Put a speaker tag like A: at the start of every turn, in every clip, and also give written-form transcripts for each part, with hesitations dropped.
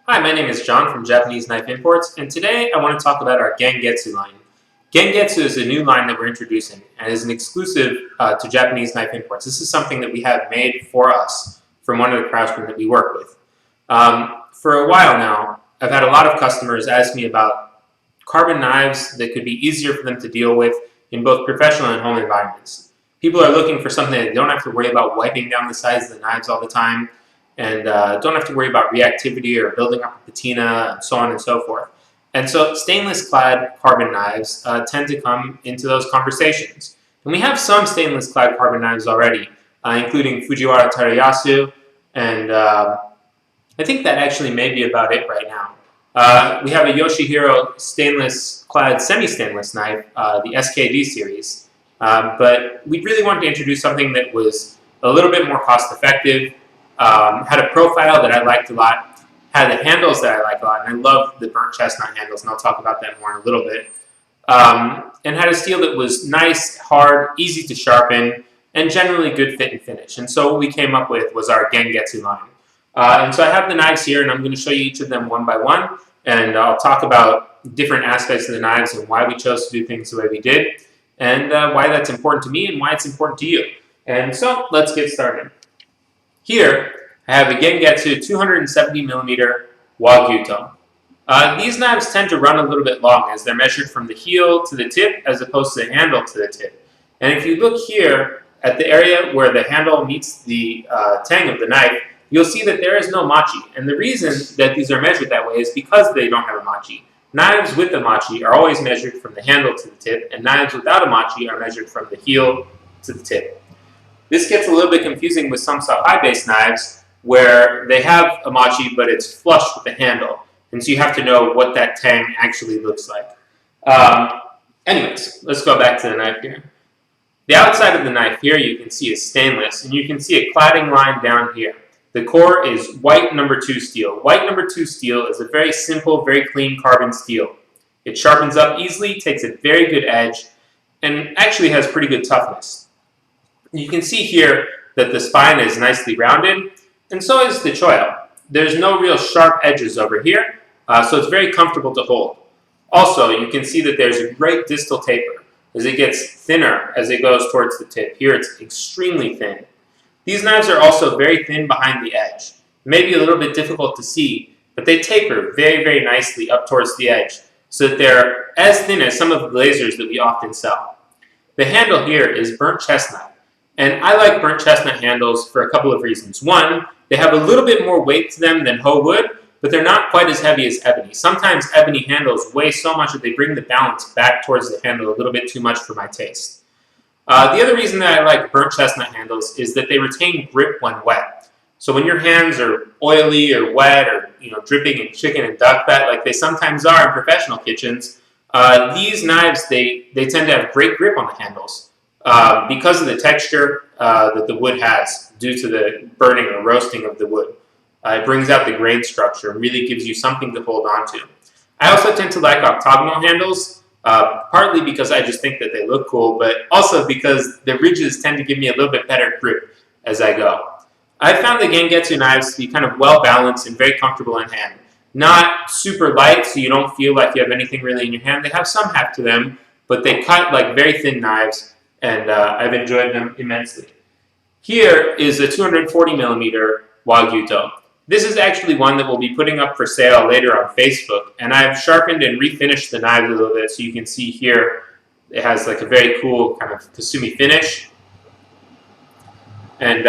A: Hi, my name is John from Japanese Knife Imports, and today I want to talk about our Gengetsu line. Gengetsu is a new line that we're introducing and is an exclusive to Japanese Knife Imports. This is something that we have made for us from one of the craftsmen that we work with. For a while now, I've had a lot of customers ask me about carbon knives that could be easier for them to deal with in both professional and home environments. People are looking for something that they don't have to worry about wiping down the sides of the knives all the time, and don't have to worry about reactivity or building up a patina and so on and so forth. And so stainless clad carbon knives tend to come into those conversations. And we have some stainless clad carbon knives already, including Fujiwara Terayasu, and I think that actually may be about it right now. We have a Yoshihiro stainless clad semi-stainless knife, the SKD series, but we really wanted to introduce something that was a little bit more cost effective, had a profile that I liked a lot, had the handles that I liked a lot, and I love the burnt chestnut handles, and I'll talk about that more in a little bit, and had a steel that was nice, hard, easy to sharpen, and generally good fit and finish. And so what we came up with was our Gengetsu line. And so I have the knives here, and I'm going to show you each of them one by one, and I'll talk about different aspects of the knives and why we chose to do things the way we did, and why that's important to me and why it's important to you. And so let's get started. Here, I have a Gengetsu 270mm Wa-gyuto. These knives tend to run a little bit long as they're measured from the heel to the tip as opposed to the handle to the tip. And if you look here at the area where the handle meets the tang of the knife, you'll see that there is no machi. And the reason that these are measured that way is because they don't have a machi. Knives with a machi are always measured from the handle to the tip, and knives without a machi are measured from the heel to the tip. This gets a little bit confusing with some Sakai-based knives where they have a machi, but it's flush with the handle. And so you have to know what that tang actually looks like. Anyways, let's go back to the knife here. The outside of the knife here you can see is stainless, and you can see a cladding line down here. The core is white number 2 steel. White number 2 steel is a very simple, very clean carbon steel. It sharpens up easily, takes a very good edge, and actually has pretty good toughness. You can see here that the spine is nicely rounded, and so is the choil. There's no real sharp edges over here, so it's very comfortable to hold. Also, you can see that there's a great distal taper as it gets thinner as it goes towards the tip. Here it's extremely thin. These knives are also very thin behind the edge. Maybe a little bit difficult to see, but they taper very, very nicely up towards the edge so that they're as thin as some of the lasers that we often sell. The handle here is burnt chestnut. And I like burnt chestnut handles for a couple of reasons. One, they have a little bit more weight to them than hoe wood, but they're not quite as heavy as ebony. Sometimes ebony handles weigh so much that they bring the balance back towards the handle a little bit too much for my taste. The other reason that I like burnt chestnut handles is that they retain grip when wet. So when your hands are oily or wet or dripping in chicken and duck fat like they sometimes are in professional kitchens, these knives, they tend to have great grip on the handles. Because of the texture that the wood has due to the burning or roasting of the wood. It brings out the grain structure and really gives you something to hold on to. I also tend to like octagonal handles, partly because I just think that they look cool, but also because the ridges tend to give me a little bit better grip as I go. I found the Gengetsu knives to be kind of well balanced and very comfortable in hand. Not super light, so you don't feel like you have anything really in your hand. They have some heft to them, but they cut like very thin knives, and I've enjoyed them immensely. Here is a 240mm Wa-gyuto. This is actually one that we'll be putting up for sale later on Facebook, and I've sharpened and refinished the knives a little bit, so you can see here it has like a very cool kind of kasumi finish. And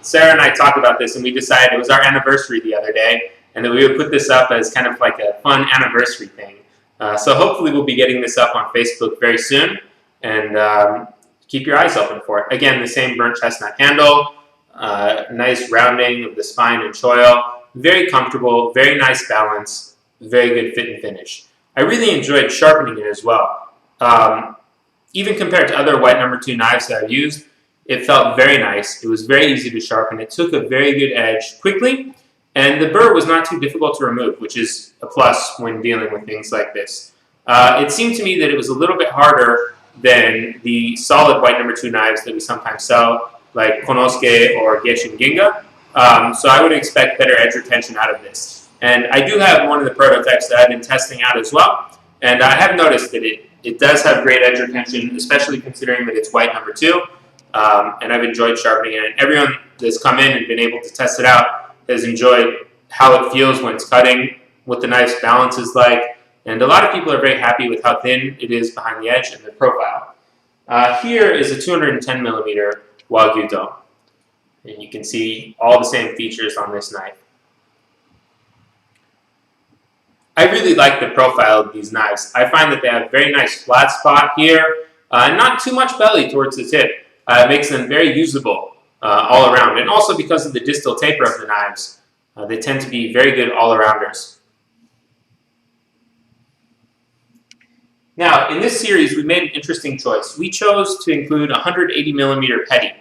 A: Sarah and I talked about this, and we decided it was our anniversary the other day, and that we would put this up as kind of like a fun anniversary thing. So hopefully we'll be getting this up on Facebook very soon. And keep your eyes open for it. Again, the same burnt chestnut handle, nice rounding of the spine and choil, very comfortable, very nice balance, very good fit and finish. I really enjoyed sharpening it as well. Even compared to other white number 2 knives that I've used, it felt very nice. It was very easy to sharpen. It took a very good edge quickly, and the burr was not too difficult to remove, which is a plus when dealing with things like this. It seemed to me that it was a little bit harder than the solid white number 2 knives that we sometimes sell, like Konosuke or Geshin Ginga. So I would expect better edge retention out of this. And I do have one of the prototypes that I've been testing out as well. And I have noticed that it does have great edge retention, especially considering that it's white number 2. And I've enjoyed sharpening it. And everyone that's come in and been able to test it out has enjoyed how it feels when it's cutting, what the knife's balance is like. And a lot of people are very happy with how thin it is behind the edge and the profile. Here is a 210 millimeter Wa-gyuto. And you can see all the same features on this knife. I really like the profile of these knives. I find that they have a very nice flat spot here, not too much belly towards the tip. It makes them very usable all around. And also because of the distal taper of the knives, they tend to be very good all-arounders. Now, in this series, we made an interesting choice. We chose to include a 180 millimeter petty.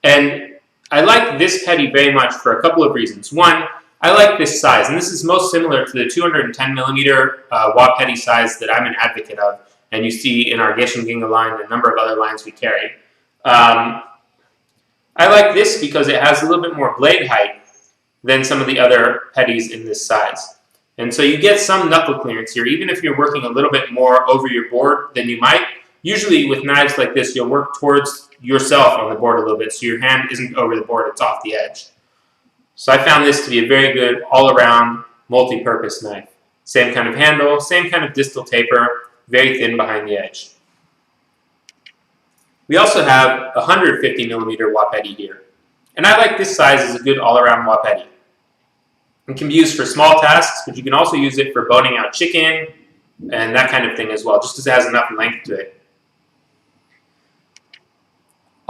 A: And I like this petty very much for a couple of reasons. One, I like this size, and this is most similar to the 210 millimeter Wa petty size that I'm an advocate of, and you see in our Gengetsu line and a number of other lines we carry. I like this because it has a little bit more blade height than some of the other petties in this size. And so you get some knuckle clearance here, even if you're working a little bit more over your board than you might. Usually with knives like this, you'll work towards yourself on the board a little bit, so your hand isn't over the board, it's off the edge. So I found this to be a very good all-around multi-purpose knife. Same kind of handle, same kind of distal taper, very thin behind the edge. We also have a 150 millimeter Wa petty here. And I like this size as a good all-around Wa petty. It can be used for small tasks, but you can also use it for boning out chicken and that kind of thing as well, just because it has enough length to it.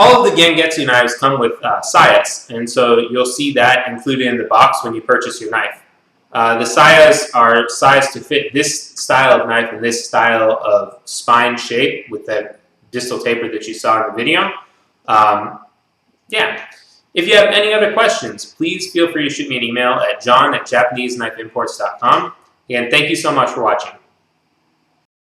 A: All of the Gengetsu knives come with sayas, and so you'll see that included in the box when you purchase your knife. The sayas are sized to fit this style of knife and this style of spine shape with that distal taper that you saw in the video. Yeah. If you have any other questions, please feel free to shoot me an email at john@japaneseknifeimports.com. Again, thank you so much for watching.